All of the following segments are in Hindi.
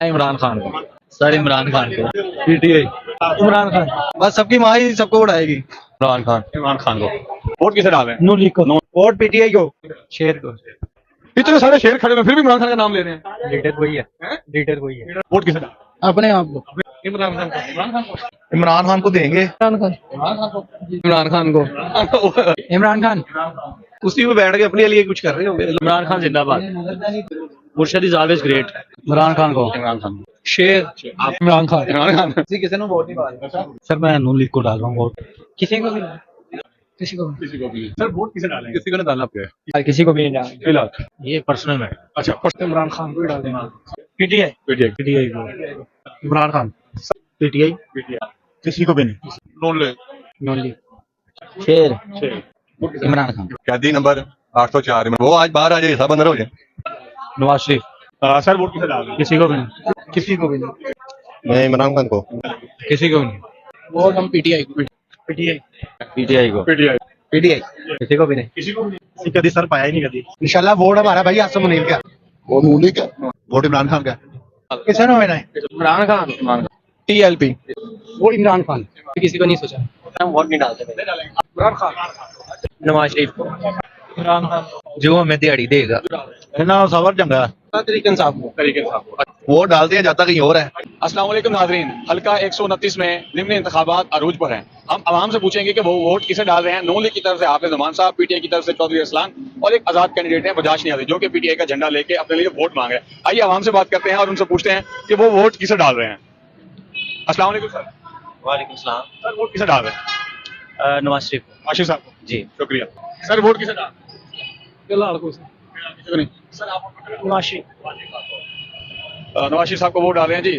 इमरान खान को। सर इमरान खान को। पीटीआई। इमरान खान। बस सबकी माँ ही सबको उड़ाएगी। इमरान खान। इमरान खान को। वोट किसे डाल रहे हैं? नूर लीग को। वोट पीटीआई को। शेर को। इतने सारे शेर खड़े हैं फिर भी इमरान खान का नाम ले रहे हैं। लीडर वही है। लीडर वही है। वोट किसे डाल? अपने आप को। इमरान खान को। इमरान खान को। इमरान खान को देंगे। इमरान खान। इमरान खान को। इमरान खान। उसी में बैठ के अपने लिए कुछ कर रहे हो। इमरान खान जिंदाबाद। मुर्शद is always great. Imran Khan को। इमरान खान। शेर। इमरान खान। इमरान खान। किसी ने वोट नहीं डाला। सर मैं नूर लीग को डाल रहा हूँ वोट। किसी को भी नहीं। किसी को भी। किसी को भी। सर वोट किसे डालेंगे? किसी को नहीं डालना आपके नहीं। किसी को भी नहीं डाल। फिलहाल। ये पर्सनल मैटर। अच्छा फर्स्ट इमरान खान को ही डाल देना। पीटीआई। पीटीआई। पीटीआई को। इमरान खान। पीटीआई। पीटीआई। किसी को भी नहीं। नॉन ले। नूर लीग। शेर। इमरान खान। कैदी नंबर 804 वो आज बाहर आ जाए सब अंदर हो जाए। नवाज शरीफ। सर वोट किसे डाल रहे हैं? किसी को भी नहीं। किसी को भी नहीं। मैं इमरान खान को। किसी को भी नहीं। वोट हम पीटीआई को। पीटीआई। पीटीआई को। पीटीआई। पीटीआई। किसी को भी नहीं। किसी को भी नहीं। कभी सर पाया ही नहीं कभी। इंशाल्लाह वोट हमारा भाई आसम मुनीर का। वो नूली का वोट इमरान खान का। किसे ना होना है। इमरान खान। इमरान खान। टीएलपी। वो इमरान खान। किसी को नहीं सोचा। हम वोट नहीं डालते। इमरान खान। नवाज शरीफ को। इमरान खान। जो हमें दिहाड़ी देगा। है ना सबर चंगा तरीके साहब को। तरीके से आपको। वोट डालते हैं जाता कहीं और है। अस्सलाम वालेकुम नाजरीन, हल्का 129 में निम्न इंतखाबात अरूज पर हैं। हम आवाम से पूछेंगे कि वो वोट किसे डाल रहे हैं। नून लीग की तरफ से हाफिज नुमान साहब, पीटीआई की तरफ से चौधरी अरसलान और एक आजाद कैंडिडेट हैं बजाज नियाजी जो कि पीटीआई का झंडा लेके अपने लिए वोट मांग रहे हैं। आइए आवाम से बात करते हैं और उनसे पूछते हैं कि वो वोट किसे डाल रहे हैं। अस्सलाम वालेकुम सर। वालेकुम सलाम। सर वोट किसे डाल रहे हैं? नवाज शरीफ को। आशिफ साहब को। जी। शुक्रिया। सर वोट किसे डाल रहे हैं? फिलहाल को। किसी को नहीं। सर आप नवाज शरीफ। नवाज शरीफ साहब को वोट डाल रहे हैं जी।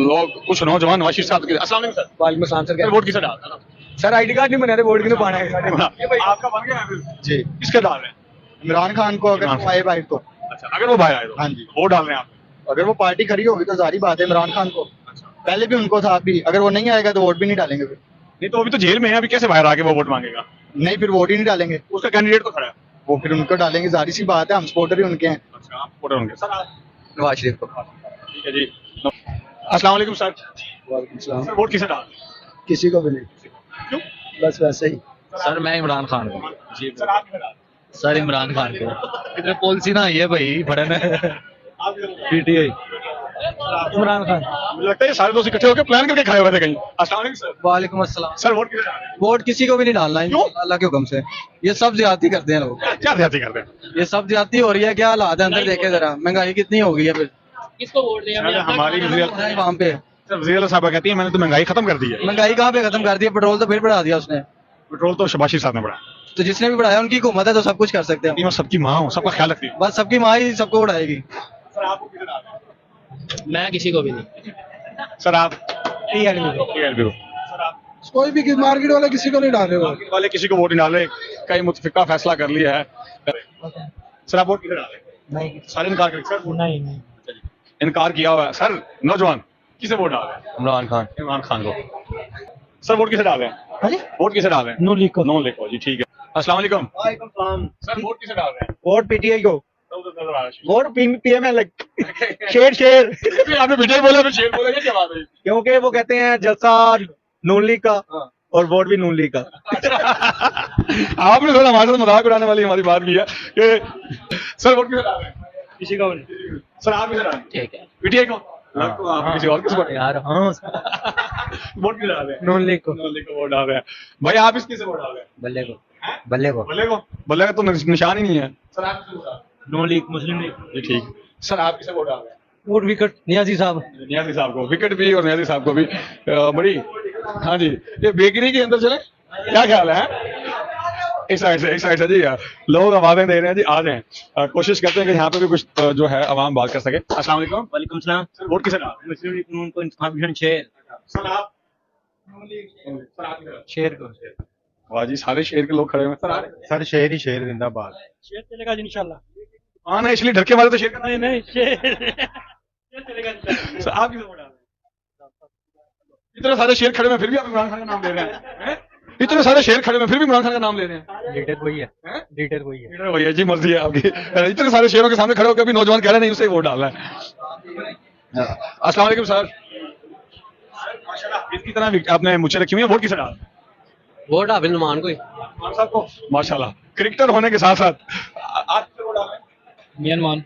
लोग कुछ नौजवान नवाज शरीफ साहब के। अस्सलाम वालेकुम सर। वालेकुम सलाम सर। सर वोट किसे डाल रहे हैं? सर आईडी कार्ड नहीं बना रहे वोट क्यों पाना है। आपका बन गया है? जी किसके डाल रहे हैं? इमरान खान को अगर इमरान खान। आए भाई तो। अच्छा अगर वो बाहर आए तो हाँ जी। वोट डाल रहे हैं आप? अगर वो पार्टी खड़ी होगी तो सारी बात है इमरान खान को। पहले भी उनको था अभी अगर वो नहीं आएगा तो वोट भी नहीं डालेंगे फिर। नहीं तो अभी तो जेल में है, अभी कैसे बाहर आके वो वोट मांगेगा? नहीं फिर वोट ही नहीं डालेंगे। उसका कैंडिडेट तो खड़ा है। वो फिर उनको डालेंगे जाहिर सी बात है हम सपोर्टर ही उनके हैं। अच्छा आप वोटर होंगे सर आप? नवाज शरीफ को। ठीक है जी। अस्सलाम वालेकुम सर। वालेकुम सलाम। सर वोट किसे डाल रहे हैं? किसी को भी नहीं। क्यों? बस वैसे ही। सर मैं इमरान खान को। जी सर आप किसे डाल रहे हैं? सर इमरान खान को। इधर पॉलिसी ना ये भाई फड़न। आप किसे डाल रहे हैं? पीटीआई। इमरान खान। मुझे लगता है ये सारे दोस्त इकट्ठे होकर प्लान करके खड़े हुए थे कहीं। अस्सलाम वालेकुम सर। वालेकुम अस्सलाम। सर वोट किसे डाल रहे हैं? वोट किसी को भी नहीं डालना है क्यों? अल्लाह के हुक्म से। ये सब ज्यादती करते हैं लोग। क्या ज्यादती करते हैं? ये सब ज्यादती हो रही है। क्या हालात है अंदर देखे जरा। महंगाई कितनी हो गई है फिर। किसको वोट दिया हमने? सर, हमारी वज़ीर- वहाँ पे सर वज़ीर साहब कहती है मैंने तो महंगाई खत्म कर दी है। महंगाई कहाँ पे खत्म कर दी है। पेट्रोल तो फिर बढ़ा दिया उसने। पेट्रोल तो शबाशी साहब ने बढ़ाया। तो जिसने भी बढ़ाया उनकी हुकूमत है तो सब कुछ कर सकते हैं। मैं सबकी माँ हूँ, सबका ख्याल रखती है। बस सबकी माँ ही सबको उड़ाएगी। सर आपको किसे डाल रहे हैं? मैं किसी को भी नहीं। सर आप? TLP। TLP को। सर आप? कोई भी मार्केट वाले किसी को नहीं डाल रहे। मार्केट वाले किसी को वोट नहीं डाले, कई मुतफिका फैसला कर लिया है। सर आप वोट किसे डाले? नहीं सारे इनकार करें सर। नहीं। इनकार किया हुआ है सर। नौजवान किसे वोट डाल रहे हैं? इमरान खान। इमरान खान को। सर वोट किसे डाल रहे हैं? वोट किसे डाल रहे हैं? नूर लीग को। नॉन लीग को। जी ठीक है। अस्सलाम वालेकुम। सर वोट किसे डाल रहे हैं? वोट पीटीआई को। नजर आ रहा है। Vote PML. शेर शेर। आपने विजय बोला फिर शेर बोला, ये क्या बात है? क्योंकि वो कहते हैं जलसा नून लीग का और वोट भी नून लीग का। आपने थोड़ा हमारे साथ मजाक उड़ाने वाली हमारी बात की है कि सर वोट किसे डाल रहे हैं? किसी को नहीं। सर आप किसे डाल रहे हैं? ठीक है। पीटीआई को। तो आप किसी और किस वोट यार हाँ वोट किसे डाल रहे हैं? नून लीग को। नॉन लीग को वोट डाल रहे हैं। भाई आप इस किसे वोट डाल रहे हैं? बल्ले को। बल्ले को। बल्ले को। बल्ले का तो निशान ही नहीं है। सर आप किसे वोट डाल रहे हैं? नून लीग मुस्लिम लीग। जी ठीक। सर आप किसे वोट डाल रहे हैं? वोट विकेट नियाजी साहब। नियाजी साहब को। विकेट भी और नियाजी साहब को भी। बड़ी हाँ जी। ये बेकरी के अंदर चले क्या ख्याल है? इस साइड से जी लोग आवाजें दे रहे हैं जी। आ जाएं। कोशिश करते हैं कि यहाँ पे भी कुछ जो है आवाम बात कर सके। अस्सलाम वालेकुम। वालेकुम सलाम। सर वोट किसे डाल रहे हैं? मुस्लिम लीग नून को इंतखाब शेर। सर आप? सर आप किसे डाल रहे हैं? शेर को। वाह जी सारे शेर के लोग खड़े हुए हैं। सर आप? सर शेर ही शेर जिंदाबाद। शेर चलेगा इंशाल्लाह। हाँ ना इसलिए ढके मारे तो शेर का नहीं शेर। सर आप किसे वोट डाल रहे हैं? इतने सारे शेर खड़े हैं फिर भी आप इमरान खान का नाम ले रहे हैं? इतने सारे शेर खड़े हैं फिर भी इमरान खान का नाम ले रहे हैं? लीडर वही है। लीडर वही है। लीडर भैया जी मर्जी है आपकी। इतने सारे शेरों के सामने खड़े होकर भी नौजवान कह रहे नहीं उसे वोट डालना है। अस्सलाम वालेकुम सर। माशाल्लाह इसकी तरह आपने मुझे रखी हुई है, वोट किसे डाल? वोट हाफिज नुमान को ही। मान साहब को माशाल्लाह क्रिकेटर होने के साथ साथ आप किसे वोट डाल रहे हैं? मियानमान।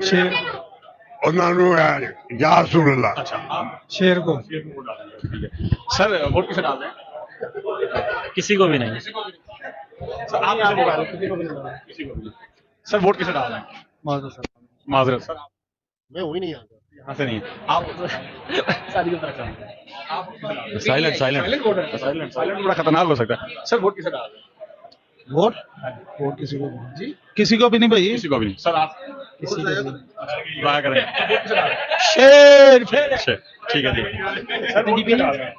शेर अच्छा आप शेर को वोट डाल रहे हैं, ठीक है सर। वोट किसे डाल रहे हैं? किसी को भी नहीं। सर आप किसे वोट डाल रहे हैं? किसी को भी नहीं डाल रहे हैं? किसी को भी नहीं। सर वोट किसे डाल रहे हैं? माजरत सर आप मैं वही नहीं आता। यहाँ से नहीं है आप। साइलेंट साइलेंट वोट है। साइलेंट साइलेंट बड़ा खतरनाक हो सकता है। सर वोट किसे डाल रहे हैं? वोट वोट किसी को नहीं जी, किसी को भी नहीं भाई। किसी को भी नहीं। सर आप किसी को भी नहीं। दुआ करें। वोट किसे डाल रहे हैं? शेर फिर अच्छा, ठीक है ठीक है। सर वोट किसे डाल रहे हैं?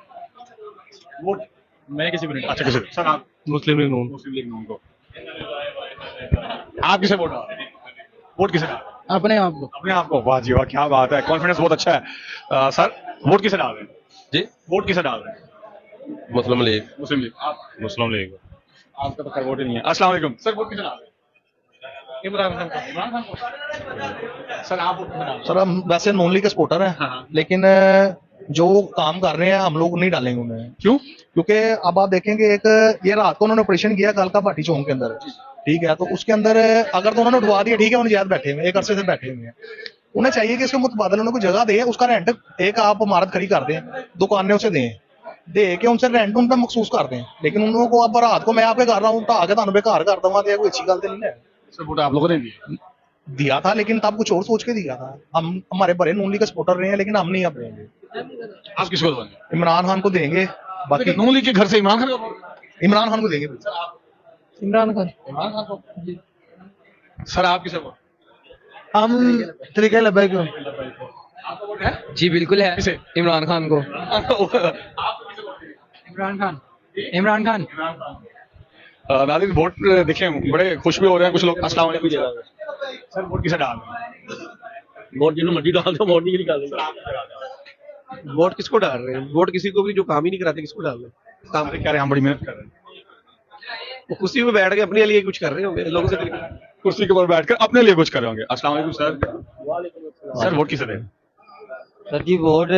वोट मैं किसी को नहीं। अच्छा किसे? सर आप मुस्लिम लीग नून। मुस्लिम लीग नून को। आप किसे वोट डाल रहे हैं? वोट किसे डाल रहे हैं? अपने आप को। अपने आप को। वाह जी वाह, क्या बात है, कॉन्फिडेंस बहुत अच्छा है। सर वोट किसे डाल रहे हैं? जी वोट किसे डाल रहे हैं? मुस्लिम लीग। मुस्लिम लीग। आप मुस्लिम लीग। आपका तो खैर वोट ही नहीं है। अस्सलाम वालेकुम सर। वोट किसे डाल रहे हैं? इमरान खान को। इमरान खान को। सर आप वोट किसे डाल रहे हैं? सर हम वैसे नॉन लीग के सपोर्टर हैं, हाँ। लेकिन जो काम कर रहे हैं हम लोग नहीं डालेंगे उन्हें। क्यों? क्योंकि अब आप देखेंगे एक ये रात को उन्होंने ऑपरेशन किया कालका भाटी चौक के अंदर, ठीक है, तो उसके अंदर अगर तो उन्होंने उठवा दिया, ठीक है, उन्हें याद बैठे हुए एक अरसे से बैठे हुए हैं, उन्हें चाहिए कि इसके मुतबादल उन्हें कोई जगह दे, उसका रेंट एक आप इमारत खड़ी कर दें, दुकानें उसे दे के उनसे रेंट उन पर मखसूस कर दें। लेकिन उन लोगों को आप रात को मैं आपके कर रहा हूँ तो आगे तुम बेकार कर दूंगा, तो कोई अच्छी गल तो नहीं है। सर वोट आप लोगों ने दिया था लेकिन तब कुछ और सोच के दिया था। हम हमारे बड़े नून लीग के सपोर्टर रहे हैं, लेकिन हम नहीं अब देंगे। आप किसको दोगे? इमरान खान को देंगे, बाकी नून लीग के घर से इमरान खान को? इमरान खान को देंगे। इमरान खान। इमरान खान को। सर आप किसे वोट? हम तरीके लब्बैक को। आपका वोट है? जी बिल्कुल है। किसे? इमरान खान को। इमरान खान। इमरान खान। नाज़रीन वोट देखें बड़े खुश भी हो रहे हैं कुछ लोग। अस्सलाम वालेकुम सर। वोट किसे डाल रहे हैं? वोट जिन्होंने मर्जी डाल दो, वोट नहीं निकाल वोट किसको डाल रहे हैं? वोट किसी को भी जो काम ही नहीं कराते किसको डाल रहे हैं? काम कह रहे हैं हम बड़ी मेहनत कर रहे हैं। वो कुर्सी पे बैठ के अपने लिए कुछ कर रहे होंगे लोगों से। कुर्सी के ऊपर बैठकर अपने लिए कुछ कर रहे होंगे। अस्सलाम वालेकुम सर। सर वोट किसे दें? सर जी वोट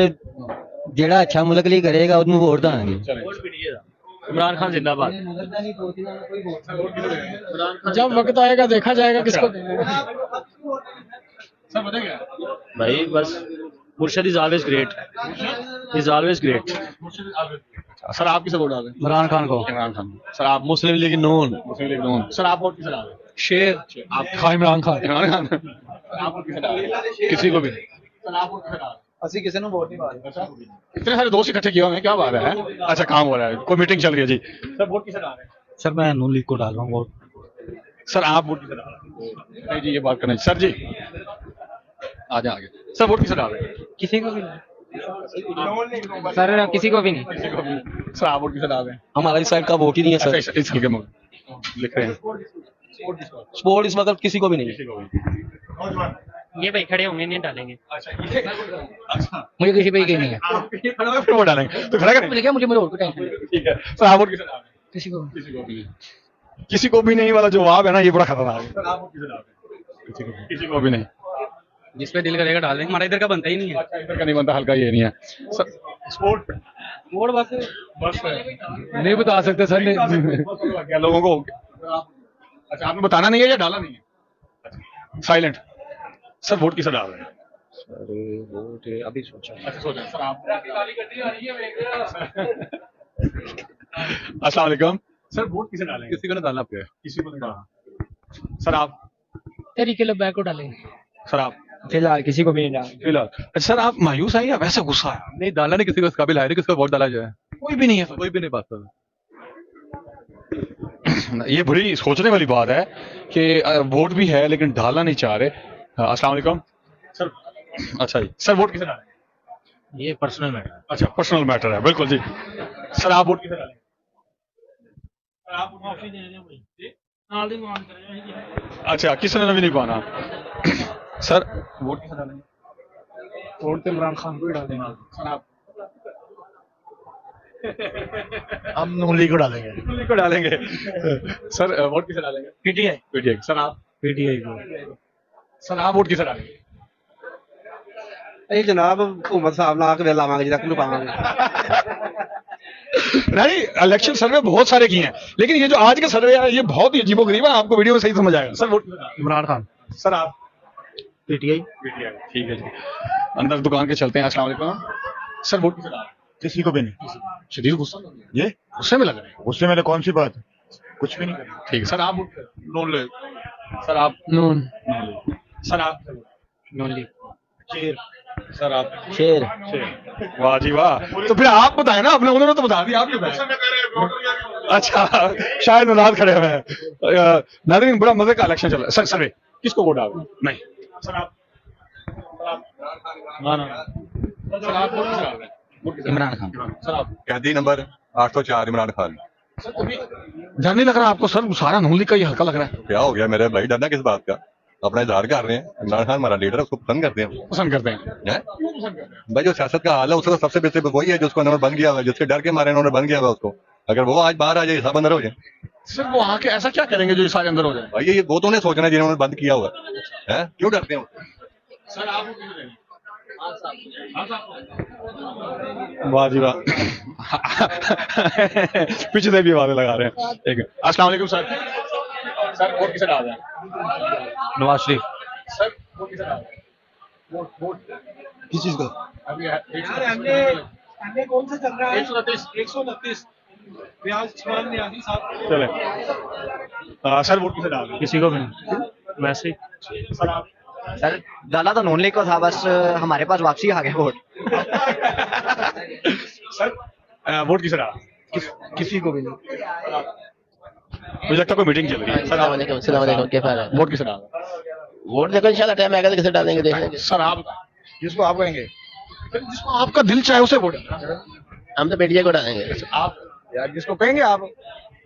जेड़ा अच्छा मुल्क लिए करेगा उसमें वोट देंगे। चलें। इमरान खान जिंदाबाद। जब वक्त आएगा देखा जाएगा किसको सर बताइए भाई बस मुर्शद is always great. Is always great. Sir आप किसे वोट डाल रहे हैं? इमरान खान को। इमरान खान। सर आप मुस्लिम लीग नून। मुस्लिम लीग नून। सर आप वोट किसे डाल रहे हैं? शेर। आप खा इमरान खान। इमरान खान। सर आप वोट किसे डाल रहे हैं? किसी को भी नहीं। सर आप वोट किसे डाल रहे हैं? ਅਸੀਂ ਕਿਸੇ ਨੂੰ ਵੋਟ ਨਹੀਂ ਪਾ ਰਹੇ। इतने सारे दोस्त इकट्ठे किए हुए हैं, क्या बात है? अच्छा काम हो रहा है, कोई मीटिंग चल रही है जी। सर वोट किसे डाल रहे हैं? सर मैं नून लीग को डाल रहा हूँ वोट। सर आप वोट किसे डाल रहे हैं? नहीं जी ये बात करना है। सर जी आ जाए आगे। सर वोट किसे डाल रहे हैं? किसी को भी नहीं सर, किसी को भी नहीं। किसी को भी। सर आप वोट किसे डाल रहे हैं? हमारा इस साइड का वोट ही नहीं है अच्छा सर। इस हल्के में लिख रहे हैं। स्पोर्ट इस मतलब किसी को भी नहीं। किसी को भी। ये भाई खड़े होंगे नहीं डालेंगे। अच्छा मुझे किसी पे यकीन नहीं है। आप खड़ा होकर फिर वोट डालेंगे तो खड़ा करें। मुझे मुझे और कोई टेंशन नहीं। ठीक है सर आप वोट किसे डाल रहे हैं? किसी को किसी को भी नहीं। किसी को भी नहीं वाला जवाब है ना, ये बड़ा खतरनाक है। सर आप वोट किसे डाल रहे हैं? किसी को भी नहीं। जिस पे दिल करेगा डाल देंगे। हमारा इधर का बनता ही नहीं है। अच्छा इधर का नहीं बनता, हल्का ये नहीं है। सर स्पोर्ट वोट बस बस नहीं बता सकते सर। क्या लोगों को। अच्छा आपने बताना नहीं है या डाला नहीं है? साइलेंट। सर वोट किसे डाल रहे हैं? सर वोट अभी सोचा। अच्छा सोचा सर आप। अस्सलाम वालेकुम सर। वोट किसे डालेंगे? किसी को नहीं डालना आपके। किसी को नहीं डाला। सर आप। तरीके लब्बैक को डालेंगे। सर आप फिलहाल किसी को भी नहीं डालेंगे। फिलहाल। अच्छा सर आप मायूस हैं या वैसे गुस्सा है? नहीं डालना नहीं किसी को, इस काबिल है नहीं किसको वोट डाला जाए। कोई भी नहीं है। कोई भी नहीं बात कर। ये बड़ी सोचने वाली बात है कि वोट भी है लेकिन डालना नहीं चाह रहे। अस्सलाम वालेकुम सर। अच्छा जी सर वोट किसे डालेंगे? ये पर्सनल मैटर है। अच्छा पर्सनल मैटर है बिल्कुल जी। सर आप वोट किसे डालेंगे? अच्छा किसी ने भी नहीं पाना। सर वोट किसे डालेंगे? वोट तो इमरान खान को ही डालेंगे। सर आप हम नून लीग को डालेंगे। किसी को डालेंगे। सर वोट किसे डालेंगे? पीटीआई। पीटीआई। सर आप? पीटीआई को। सर आप वोट किसे डालेंगे? ਇਹ ਜਨਾਬ ਹੁਕੂਮਤ ਸਾਹਿਬ ਲਾ ਕੇ ਲਾਵਾਂਗੇ ਜਿਹਦਾ ਕਿਨੂੰ ਪਾਵਾਂਗੇ नहीं, इलेक्शन सर्वे बहुत सारे किए हैं, लेकिन ये जो आज का सर्वे है ये बहुत ही अजीबोगरीब है, आपको वीडियो में सही समझ आएगा। Sir vote Imran Khan. Sir आप पीटीआई। ठीक है जी, अंदर दुकान के चलते हैं। अस्सलाम वालेकुम सर, वोट किसे डालें? किसी को भी नहीं। शदीद गुस्सा ये गुस्से में लग रहे हैं। उससे मैंने कौन सी बात है? कुछ भी नहीं करा। ठीक है सर, आप वोट नॉन ले। सर आप नून सर आप नॉन ली सर आप शेर वाह जी वाह। तो फिर आप बताएं ना, अपने उन्होंने तो बता दिया, आप क्यों बताएं? अच्छा, शायद नाराज खड़े हुए हैं। नाज़रीन, बड़ा मजे का इलेक्शन चल रहा है। सर सर्वे किसको वोट डालें? नहीं सर आप सर आप वोट किसे डाल रहे हैं? इमरान खान। सर आप कैदी नंबर 804 इमरान खान। सर अभी डर नहीं लग रहा आपको? सर सारा नून लीग का ये हल्का लग रहा है। क्या हो गया मेरे भाई, डरना किस बात का? अपना इजहार कर रहे हैं। इमरान खान हमारा लीडर है, उसको पसंद करते हैं। पसंद करते हैं? हैं? भाई जो सियासत का हाल है उसका सबसे बेहतर वही है जिसको उन्होंने बंद किया हुआ है, जिसके डर के मारे उन्होंने बंद किया हुआ है उसको। अगर वो आज बाहर आ जाए सब अंदर हो जाए। सर वो आके ऐसा क्या करेंगे जो ये सारे अंदर हो जाए? भाई ये वो तो उन्हें सोचना है जिन्होंने बंद किया हुआ है, क्यों डरते हैं? सर आप वाह जी वाह। पीछे से भी आवाजें लगा रहे हैं। ठीक है, अस्सलाम वालेकुम सर। सर वोट किसे डाल रहे हैं? नवाज शरीफ सर वोट किसे डाल रहे हैं? वोट किस चीज को? अभी है कौन सा चल रहा 129 129 ब्याज 86 चले। सर वोट किसे डाल रहे हैं? किसी को भी नहीं वैसे ही सर आप सर डाला तो नॉन लीग को था, बस हमारे पास वापसी आ गया वोट। सर वोट किसे डाल? किसी को भी नहीं। मुझे लगता है कोई मीटिंग चल रही है। सर आप वोट किसे डाल? वोट देखो इंशाल्लाह टाइम आएगा तो किसे डालेंगे देख लेंगे। सर आप जिसको आप कहेंगे। सर, जिसको आपका दिल चाहे उसे वोट। हम तो पीटीआई को डालेंगे। आप यार जिसको कहेंगे आप।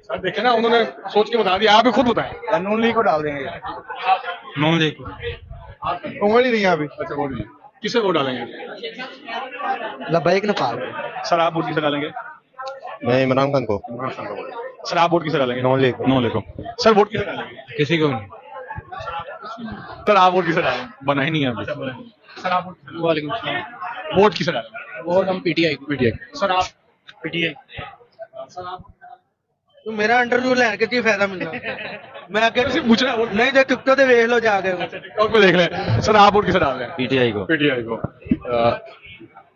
सर देखे ना, उन्होंने सोच के बता दिया, आप ही खुद बताएं। नून लीग को डाल देंगे। नॉन लीग उंगल ही नहीं है अभी। अच्छा वोट नहीं, किसे वोट डालेंगे? लब्बैक नेपाल। सर आप वोट किसे डालेंगे? मैं इमरान खान को। सर आप वोट किसे डालेंगे? Non league. नॉन लीग को। सर वोट किसे डालेंगे? किसी को भी नहीं सर आप वोट किसे डालेंगे? बना ही नहीं है अभी। सर आप वालेकुम सलाम वोट किसे डालेंगे? वोट हम पीटीआई पीटीआई। सर आप पीटीआई सर आप तो मेरा इंटरव्यू लैन के फायदा मिलना मैं आगे सिर्फ पूछ रहा हूं, वोट नहीं तो टिकटॉक पे देख लो जाके टिकटॉक पे देख लें। सर आप वोट किसे डाल रहे हैं? पीटीआई को। पीटीआई को।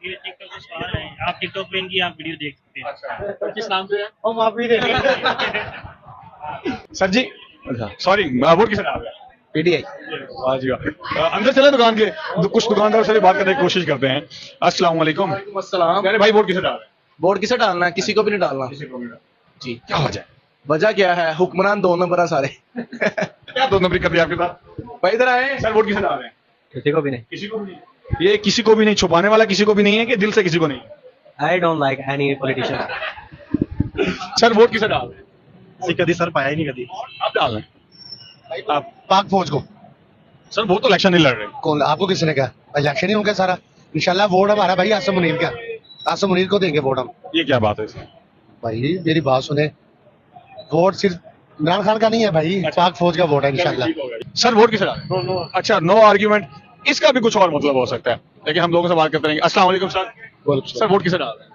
ये टिकटॉक का सवाल है, आप टिकटॉक पे इनकी आप वीडियो देख सकते हैं। अच्छा किस नाम से है? हम आप ही देख सर जी सॉरी, वोट किसे डाल रहे हैं? पीटीआई। वाह जी वाह। अंदर चले दुकान के, कुछ दुकानदार से भी बात करने की कोशिश करते हैं। अस्सलाम वालेकुम। अरे भाई वोट किसे डाल रहे हैं? वोट किसे डालना है? किसी को भी नहीं डालना। जी क्या वजह है? वजह क्या है? हुक्मरान 2 नंबर है सारे। क्या दो नंबरी कर दिया आपके साथ? भाई इधर आए। सर वोट किसे डाल रहे हैं? किसी को भी नहीं। किसी को भी नहीं। ये किसी को भी नहीं, छुपाने वाला किसी को भी नहीं है कि दिल से किसी को नहीं? I don't like any politician. Sir vote किसे डाल रहे हैं? कभी सर पाया ही नहीं कभी। आप डाल रहे हैं? आप पाक फौज को। सर वो तो इलेक्शन नहीं लड़ रहे। कौन? आपको किसने कहा? इलेक्शन ही हो गया सारा। इंशाल्लाह वोट हमारा भाई आसम मुनीर का। आसम मुनीर को देंगे वोट हम। ये क्या बात है? भाई मेरी बात सुने, वोट सिर्फ इमरान खान का नहीं है भाई, पाक फौज का वोट है इंशाल्लाह। सर वोट किसे डाल रहे हैं? अच्छा नो आर्ग्यूमेंट, इसका भी कुछ और मतलब हो सकता है, लेकिन हम लोगों से बात करते रहेंगे। अस्सलाम वालेकुम सर। सर वोट किसे डाल रहे हैं?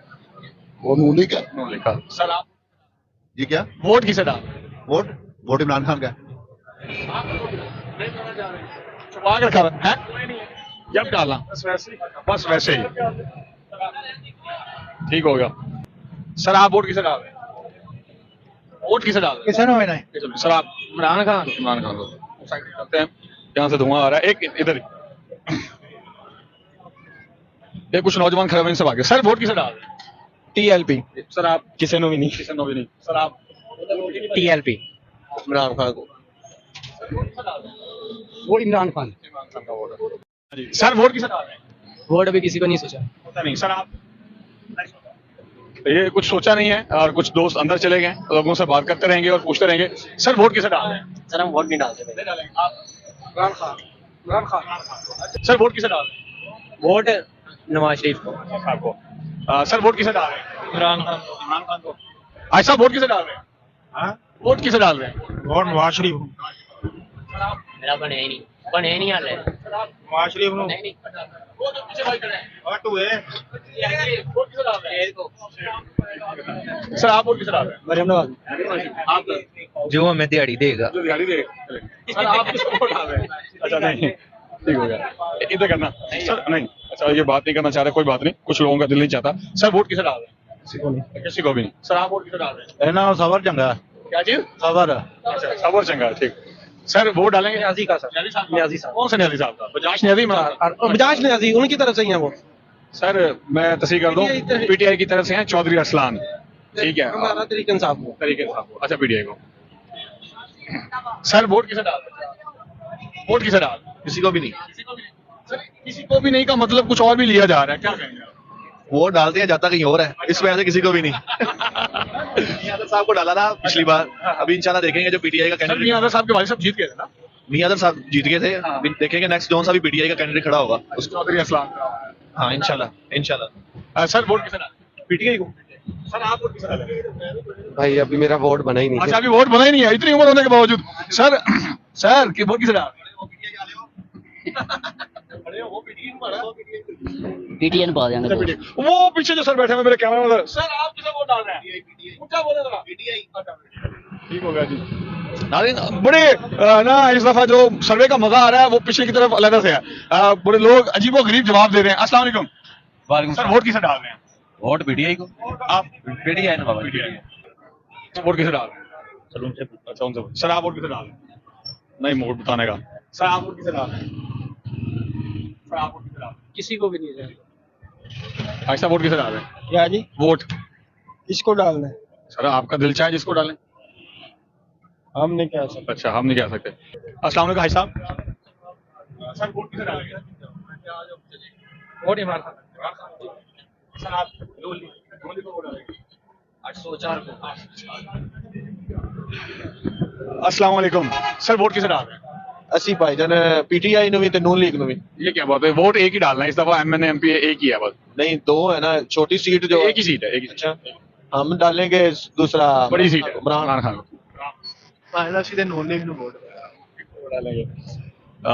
वो नूली का। नून लीग का। सर आप जी क्या? वोट किसे डाल रहे हैं? वोट इमरान खान का। छुपा के रखा है? जब डालना बस वैसे ही ठीक हो गया। सर आप वोट किसे डाल रहे हैं? वोट किसे डाल रहे किसे ना होना है? हैं? सर आप इमरान खान। इमरान खान को साइड करते हैं, यहाँ से धुआं आ रहा है। एक इधर ये कुछ नौजवान खड़े हुए, इनसे बात करें। सर वोट किसे डाल रहे हैं? टीएलपी। सर आप किसे नो भी नहीं? किसे नो भी नहीं। सर आप टीएलपी। इमरान खान को। वो इमरान खान। जी सर वोट किसे डाल रहे हैं? वोट अभी किसी को नहीं सोचा। पता नहीं। सर आप ये कुछ सोचा नहीं है, और कुछ दोस्त अंदर चले गए, लोगों से बात करते रहेंगे और पूछते रहेंगे। सर वोट किसे डाल रहे हैं? सर हम वोट नहीं डालते। नहीं डालेंगे। आप इमरान खान। सर वोट किसे डाल रहे हैं? वोट नवाज शरीफ को। आपको सर वोट किसे डाल रहे हैं? इमरान खान इमरान खान को। ऐसा वोट किसे डाल रहे हैं? वोट किसे डाल रहे हैं? वोट नवाज शरीफ। मेरा बने ही नहीं। बने नहीं हाले सर आप वोट किसे डाल रहे हैं? आप जो हमें दिहाड़ी देगा जो दिहाड़ी दे सर आप किसको वोट डाल रहे हैं? अच्छा नहीं ठीक हो गया इधर करना सर नहीं अच्छा ये बात नहीं करना चाह रहे कोई बात नहीं कुछ लोगों का दिल नहीं चाहता सर वोट किसे डाल रहे हैं? किसी को भी नहीं सर आप वोट किसे डाल रहे हैं? ना सबर चंगा क्या चीज सबर अच्छा सबर चंगा ठीक सर वोट डालेंगे न्याजी का सर न्याजी साहब कौन सा न्याजी साहब का बजाज न्याजी बजाज न्याजी उनकी तरफ से ही है वो सर मैं तस्वीर कर दूं पीटीआई की तरफ से हैं चौधरी अरसलान ठीक है हमारा तरीके साहब को तरीके साहब को अच्छा पीटीआई को सर वोट किसे डाल रहे हैं? वोट किसे डाल किसी को भी नहीं सर किसी को भी नहीं का मतलब कुछ और भी लिया जा रहा है क्या कहेंगे आप? वो डालते हैं जाता कहीं और है इस वजह से किसी को भी नहीं मियां साहब को डाला था पिछली बार अभी इंशाल्लाह देखेंगे जो पीटीआई का सर कैंडिडेट मियां साहब के वाले साहब जीत गए थे ना मियां साहब जीत गए थे अभी देखेंगे नेक्स्ट जोन सा भी पीटीआई का कैंडिडेट खड़ा होगा उसको चौधरी अरसलान हाँ इंशाल्लाह सर वोट किसे डाल पीटीआई को सर आप वोट किसे डालेंगे? भाई अभी मेरा वोट बना ही नहीं अच्छा अभी वोट बना ही नहीं है इतनी उम्र होने के बावजूद सर सर की वोट किसे डाल पीटीएन पा देंगे वो पीछे जो सर बैठे हुए मेरे कैमरा में सर आप किसे वोट डाल रहे हैं ऊंचा बोले जरा ठीक हो गया जी नाज़रीन बड़े ना इस दफा जो सर्वे का मजा आ रहा है वो पिछले की तरफ अलग से है बड़े लोग अजीबो गरीब जवाब दे रहे हैं अस्सलाम वालेकुम वालेकुम सर वोट किसे डाल रहे हैं वोट पीटीआई को आप पीटीआई ना बाबा पीटीआई वोट किसे डाल रहे हैं चलो उनसे अच्छा उनसे सर आप वोट किसे डाल रहे हैं नहीं वोट बताने का सर आप वोट किसे डाल रहे हैं सर आप वोट किसे डाल रहे हैं किसी को भी नहीं ऐसा वोट किसे डाल रहे हैं क्या जी वोट किसको डालना है सर आपका दिल चाहे जिसको डालें हम नहीं कह सकते अच्छा हम नहीं कह सकते अस्सलाम वालेकुम भाई साहब सर वोट किसे डालेंगे वोट इमरान खान सर आप लोली को वोट डालेंगे 804 को अस्सलाम वालेकुम सर वोट किसे डाल रहे हैं ਅਸੀਂ ਭਾਈਜਾਨ पीटीआई ਨੂੰ ਵੀ ਤੇ ਨੂਨ लीग ਨੂੰ ਵੀ ये क्या बात है वोट एक ही डालना है इस दफा एमएनए एमपी एक ही है बस नहीं दो है ना छोटी सीट जो एक ही सीट है एक ही सीट अच्छा हम डालेंगे दूसरा बड़ी सीट है इमरान इमरान खान फाइनल सीधे नून लीग ਨੂੰ वोट को डालेंगे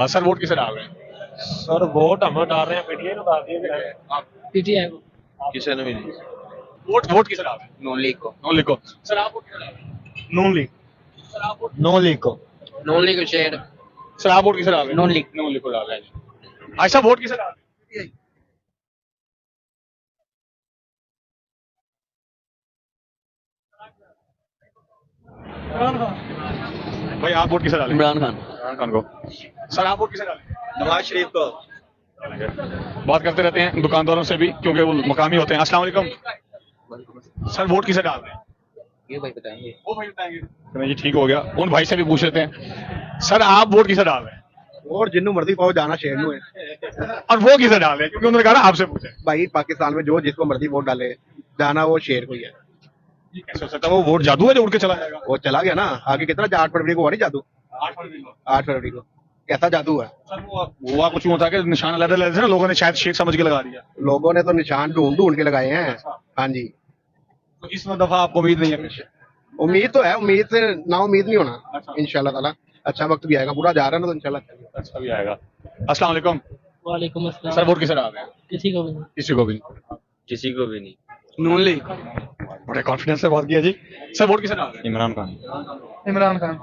सर वोट किसे डाल रहे हैं सर वोट हम डाल रहे हैं पीटीआई ਨੂੰ डाल दिए पीटीआई को किसी ने भी नहीं वोट किसे डाल रहे हैं नून लीग को नॉन लिखो सर आप वोट किसे डाल रहे हैं नून लीग सर आप वोट नून लीग को नून लीग शेड सर आप वोट किसे डाल रहे हैं नॉन लीग नॉन लिखो डाल रहे हैं अच्छा वोट किसे डाल रहे हैं भाई आप वोट किसे डालें इमरान खान इमरान खान को सर आप वोट किसे डालें नवाज शरीफ को बात करते रहते हैं दुकानदारों से भी क्योंकि वो मकामी होते हैं अस्सलाम वालेकुम सर वोट किसे डाल रहे हैं ये भाई बताएंगे वो भाई बताएंगे चलिए जी ठीक हो गया उन भाई से भी पूछ लेते हैं सर आप वोट किसे डाल रहे हैं और जिन्नू मर्जी पाओ जाना शेर ਨੂੰ है और वो किसे डाल रहे हैं क्योंकि उन्होंने कहा ना आपसे पूछे भाई पाकिस्तान में जो जिसको मर्जी वोट डाले जाना वो शेर को ही है ये कैसे हो सकता है वो वोट जादू है जो उड़ के चला जाएगा वो चला गया ना आगे कितना 8 फरवरी को हुआ नहीं जादू 8 फरवरी को कैसा जादू है सर वो हुआ कुछ यूं था कि निशान अलग अलग थे ना लोगों ने शायद शेख समझ के लगा दिया लोगों ने तो निशान ढूंढ ढूंढ के लगाए हैं हाँ जी तो इस दफा आपको उम्मीद नहीं है फिर से उम्मीद तो है उम्मीद से ना उम्मीद नहीं होना इंशाल्लाह ताला अच्छा वक्त भी आएगा पूरा जा रहा है ना तो इंशाल्लाह अच्छा भी आएगा अस्सलाम वालेकुम वालेकुम अस्सलाम सर वोट किसे डाल रहे हैं किसी को भी नहीं किसी को भी किसी को भी नहीं नून लीग बड़े कॉन्फिडेंस से बात किया जी सर वोट किसे डाल रहे हैं इमरान खान इमरान खान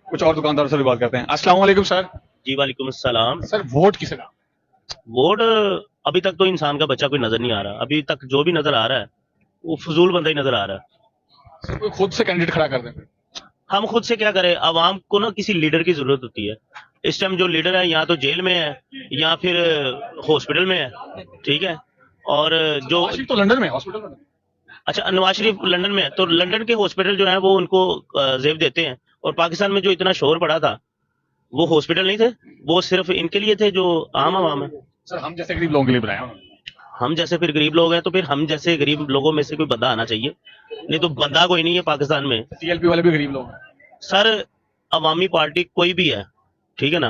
कुछ और दुकानदारों से भी बात करते हैं अस्सलाम वालेकुम सर जी वालेकुम अस्सलाम सर वोट किसे डाल वोट अभी तक तो इंसान का बच्चा कोई नजर नहीं आ रहा अभी तक जो भी नजर आ रहा है वो फजूल बंदा ही नजर आ रहा है सर कोई खुद से कैंडिडेट खड़ा कर दें हम खुद से क्या करें आवाम को ना किसी लीडर की जरूरत होती है इस टाइम जो लीडर है या तो जेल में है या फिर हॉस्पिटल में है ठीक है और जो आशिफ तो लंदन में हॉस्पिटल में अच्छा नवाज शरीफ लंदन में है तो लंदन के हॉस्पिटल जो है वो उनको जेब देते हैं और पाकिस्तान में जो इतना शोर पड़ा था वो हॉस्पिटल नहीं थे वो सिर्फ इनके लिए थे जो आम आवाम है सर हम जैसे गरीब लोगों के लिए बनाया उन्होंने हम जैसे फिर गरीब लोग हैं तो फिर हम जैसे गरीब लोगों में से कोई बंदा आना चाहिए नहीं तो बंदा कोई नहीं है पाकिस्तान में टीएलपी वाले भी गरीब लोग हैं सर अवामी पार्टी कोई भी है ठीक है ना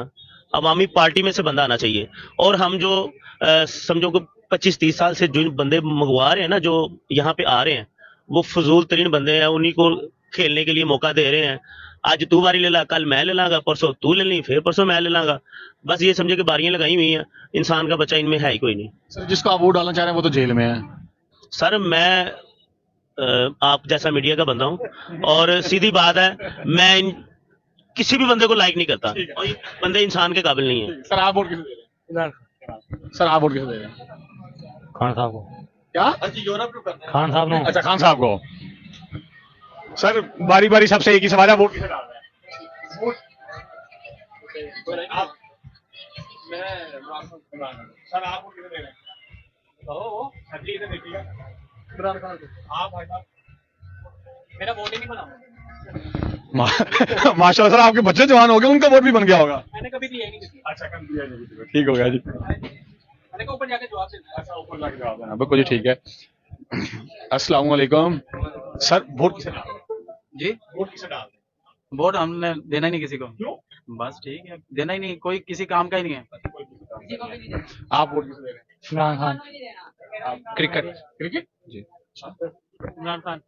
अवामी पार्टी में से बंदा आना चाहिए और हम जो समझो कि 25-30 साल से जो बंदे मंगवा रहे हैं ना जो यहाँ पे आ रहे हैं वो फजूल तरीन बंदे हैं उन्हीं को खेलने के लिए मौका दे रहे हैं आज तू बारी ले ला, कल मैं ले लांगा, परसों तू ले ली, फिर परसों मैं ले लांगा। बस ये समझे कि बारियां लगाई हुई हैं, इंसान का बच्चा इनमें है ही कोई नहीं। सर जिसको आप वोट डालना चाह रहे हैं वो तो जेल में है। सर मैं आप जैसा मीडिया का बंदा हूँ और सीधी बात है, मैं किसी भी बंदे को लाइक नहीं करता और ये बंदे इंसान के काबिल नहीं है। सर आप वोट किसे दे रहे हैं? सर आप वोट किसे दे रहे हैं? खान साहब को, क्या? खान साहब ने। अच्छा खान साहब को। सर बारी बारी सबसे एक ही सवाल है, वोट किसे डाल रहे हैं? आप सर आप वोट किसे दे रहे हैं? आप भाई साहब मेरा वोट ही नहीं बना। माशाल्लाह सर आपके बच्चे जवान हो गए, उनका वोट भी बन गया होगा। मैंने कभी दिया ही नहीं। अच्छा कभी दिया नहीं, ठीक हो गया जी। मैंने कहा ऊपर जाके जवाब देना। अच्छा ऊपर जाके जवाब देना, बिल्कुल जी ठीक है। अस्सलाम वालेकुम। सर वोट किसे डाल रहे हैं? जी वोट किसे डाल रहे हैं? वोट हमने देना ही नहीं किसी को। क्यों? बस ठीक है, देना ही नहीं, कोई किसी काम का ही नहीं है। आप वोट किसे दे रहे हैं? इमरान खान। क्रिकेट क्रिकेट जी। इमरान खान।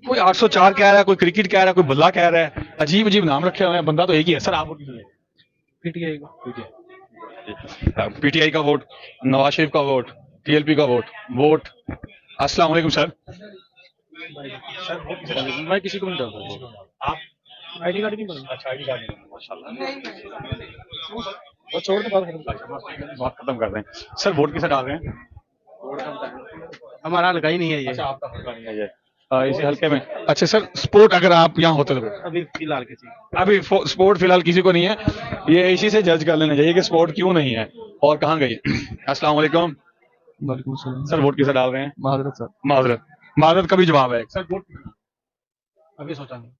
कोई 804 कह रहा है, कोई क्रिकेट कह रहा है, कोई बल्ला कह रहा है, अजीब अजीब नाम रखे हुए हैं, बंदा तो एक ही है। सर आप वोट किसे दे रहे हैं? पीटीआई को। पीटीआई का वोट, नवाज शरीफ का वोट, टीएलपी का वोट। अस्सलाम वालेकुम सर। मैं किसी को नहीं डालता। आप आईडी कार्ड नहीं बना। अच्छा आईडी कार्ड नहीं बना, माशाल्लाह। वो छोड़ दो, बात खत्म कर रहे हैं। सर वोट किसे डाल रहे हैं? हमारा हल्का ही नहीं है ये। अच्छा आपका हल्का नहीं है ये, इसी हल्के में। अच्छा सर स्पोर्ट अगर आप यहाँ होते तो अभी फिलहाल किसी अभी स्पोर्ट फिलहाल किसी को नहीं है, ये इसी से जज कर लेना चाहिए कि स्पोर्ट क्यों नहीं है और कहाँ गई। अस्सलाम वालेकुम। सर वोट किसे डाल रहे हैं? माजरत सर। माजरत का भी जवाब है। सर वोट अभी सोचा नहीं।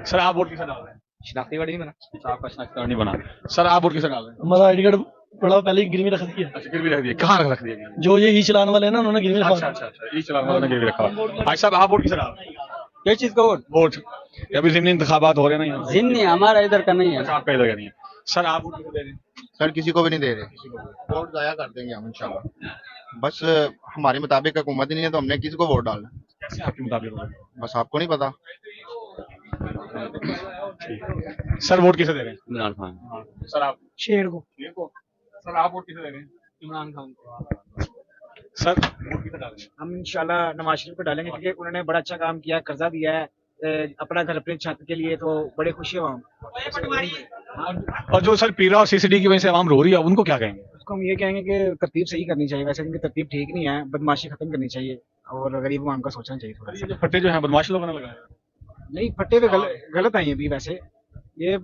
सर आप वोट किसे डाल रहे हैं? शनाख्ती कार्ड नहीं बना। आपका शनाख्ती कार्ड नहीं बना। सर आप वोट किसे डाल रहे हैं? हमारा आईडी कार्ड पड़ा पहले ही गिरवी रख दिया। अच्छा गिरवी रख दिया, कहाँ रख दिया? जो ये ई चलाने वाले हैं ना, उन्होंने गिरवी अच्छा अच्छा अच्छा, ये चलाने वाले ने गिरवी रखा। भाई साहब आप वोट किसे डाल रहे हैं? किस चीज का वोट अभी ज़िमनी इंतखाबात हो रहे हैं ना यहाँ। जिन नहीं, हमारा इधर का नहीं है। अच्छा आपका इधर का नहीं है। सर आप वोट किसे दे रहे हैं? सर किसी को भी नहीं दे रहे, वोट जाया कर देंगे हम इंशाल्लाह। बस हमारे मुताबिक हुकूमत ही नहीं है तो हमने किसी को वोट डालना। कैसे आपके मुताबिक होगा? बस आपको नहीं पता। सर वोट किसे दे रहे हैं? इमरान खान। सर आप शेर को। सर आप वोट किसे दे रहे हैं? इमरान खान। सर वोट किसे डाल रहे हैं? हम इंशाल्लाह नवाज शरीफ को डालेंगे क्योंकि उन्होंने बड़ा अच्छा काम किया, कर्जा दिया है अपना घर अपनी छत के लिए, तो बड़े खुशी हो हम। और जो सर पीरा और सीसीडी की वजह से आवाम रो रही है, उनको क्या कहेंगे? उसको हम ये कहेंगे कि तरतीब सही करनी चाहिए, वैसे उनकी तरतीब ठीक नहीं है, बदमाशी खत्म करनी चाहिए और गरीब आवाम का सोचना चाहिए थोड़ा सा। ये जो फट्टे जो हैं बदमाश लोगों ने लगाए। नहीं फट्टे पे गलत आई अभी, वैसे ये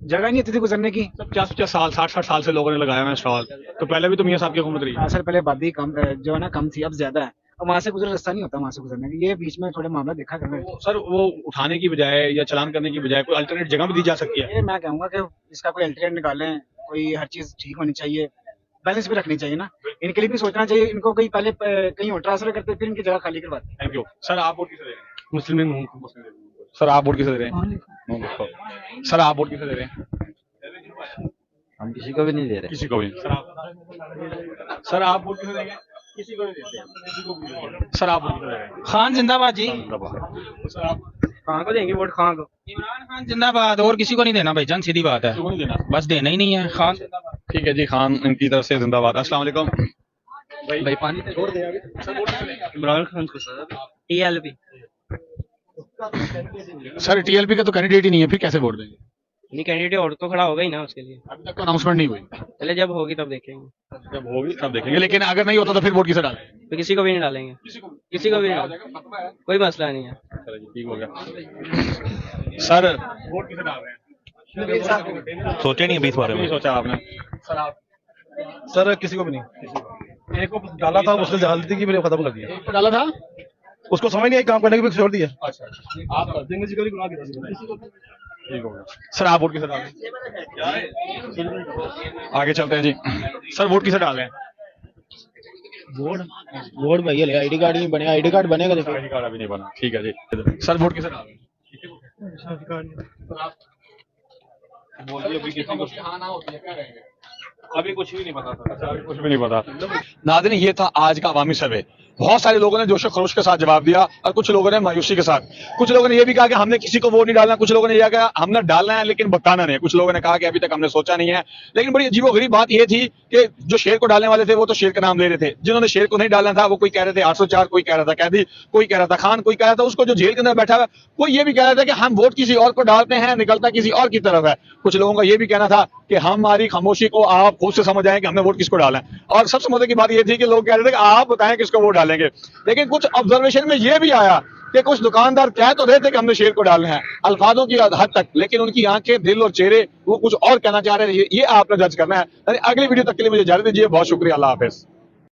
जगह नहीं थी गुजरने की। 50-50 साल 60-60 साल से लोगों ने लगाया हुआ है स्टॉल, तो पहले भी तो मियां साहब की हुकूमत रही है। 5 साल पहले आबादी कम जो है ना कम थी, अब ज्यादा है और वहाँ से गुजर रास्ता नहीं होता, वहाँ से गुजरने की। ये बीच में थोड़े मामला देखा करना। सर वो उठाने की बजाय या चलान करने की बजाय कोई अल्टरनेट जगह भी दी जा सकती है। ये मैं कहूँगा कि इसका कोई अल्टरनेट निकालें, कोई हर चीज ठीक होनी चाहिए, बैलेंस भी रखनी चाहिए ना। इनके लिए भी सोचना चाहिए, इनको कहीं पहले कहीं और ट्रांसफर करते फिर इनकी जगह खाली करवाते। Thank you. सर आप वोट किसे दे रहे हैं? मुस्लिम लीग सर आप वोट किसे दे रहे हैं? सर आप वोट किसे दे रहे हैं? हम किसी को भी नहीं दे रहे। किसी को भी। सर आप वोट किसे देंगे? किसी को नहीं देते। सर आप वोट किसे दे रहे हैं? खान जिंदाबाद जी। सर आप खान को देंगे वोट, खान को। इमरान खान जिंदाबाद, और किसी को नहीं देना भाईजान, सीधी बात है, किसी को नहीं देना। बस देना ही नहीं है। खान जिंदाबाद। ठीक है जी, खान इनकी तरफ से जिंदाबाद। अस्सलाम वालेकुम। भाई पानी छोड़ दे आगे। इमरान खान को सर टीएलपी। सर टीएलपी का तो कैंडिडेट ही नहीं है, फिर कैसे वोट देंगे? नहीं कैंडिडेट और तो खड़ा होगा ही ना उसके लिए। अभी तक तो अनाउंसमेंट नहीं हुई। पहले जब होगी तब देखेंगे। जब होगी तब देखेंगे, लेकिन अगर नहीं होता तो फिर वोट किसे डालेंगे? तो किसी को भी नहीं डालेंगे, किसी को भी नहीं डालेंगे, कोई मसला नहीं है। चलो जी ठीक हो गया। सर वोट किसे डाल रहे हैं? सोचे नहीं अभी इस बारे में। नहीं सोचा आपने? सर आप सर किसी को भी नहीं। एक को डाला था, उसने जहालती की मैंने खत्म कर दिया। डाला था, उसको समझ नहीं आई, काम करने की भी छोड़ दिया। अच्छा आप कर देंगे जिक्र गुनाह किया। ठीक हो गया। सर आप वोट किसे डाल रहे हैं? आगे चलते हैं जी। सर वोट किसे डाल रहे हैं? वोट भैया आईडी कार्ड नहीं बने, आईडी कार्ड बनेगा देखो। आईडी कार्ड अभी नहीं बना। ठीक है जी। सर वोट किसे डाल रहे हैं? अभी कुछ भी नहीं पता था। अभी कुछ भी नहीं पता। नाज़रीन ये था आज का अवामी सर्वे। बहुत सारे लोगों ने जोश खरोश के साथ जवाब दिया और कुछ लोगों ने मायूसी के साथ। कुछ लोगों ने यह भी कहा कि हमने किसी को वोट नहीं डालना, कुछ लोगों ने यह कहा हमने डालना है लेकिन बताना नहीं, कुछ लोगों ने कहा कि अभी तक हमने सोचा नहीं है। लेकिन बड़ी अजीबोगरीब बात यह थी कि जो शेर को डालने वाले थे वो तो शेर का नाम ले रहे थे, जिन्होंने शेर को नहीं डालना था वो कोई कह रहे थे 804, कोई कह रहा था कैदी, कोई कह रहा था खान, कोई कह रहा था उसको जो जेल के अंदर बैठा हुआ, कोई ये भी कह रहा था कि हम वोट किसी और को डालते हैं, निकलता किसी और की तरफ है। कुछ लोगों का यह भी कहना था कि हमारी खामोशी को आप खुद से समझ आए कि हमने वोट किसको डाला है। और सबसे मुद्दे की बात यह थी कि लोग कह रहे थे कि आप बताएं किसको वोट डालेंगे। लेकिन कुछ ऑब्जर्वेशन में यह भी आया कि कुछ दुकानदार कह तो रहे थे कि हमने शेर को डालना है अल्फाजों की हद तक, लेकिन उनकी आंखें, दिल और चेहरे वो कुछ और कहना चाह रहे थे। ये आपने जज करना है। अगली वीडियो तक के लिए मुझे इजाजत दीजिए। बहुत शुक्रिया। अल्लाह हाफिज।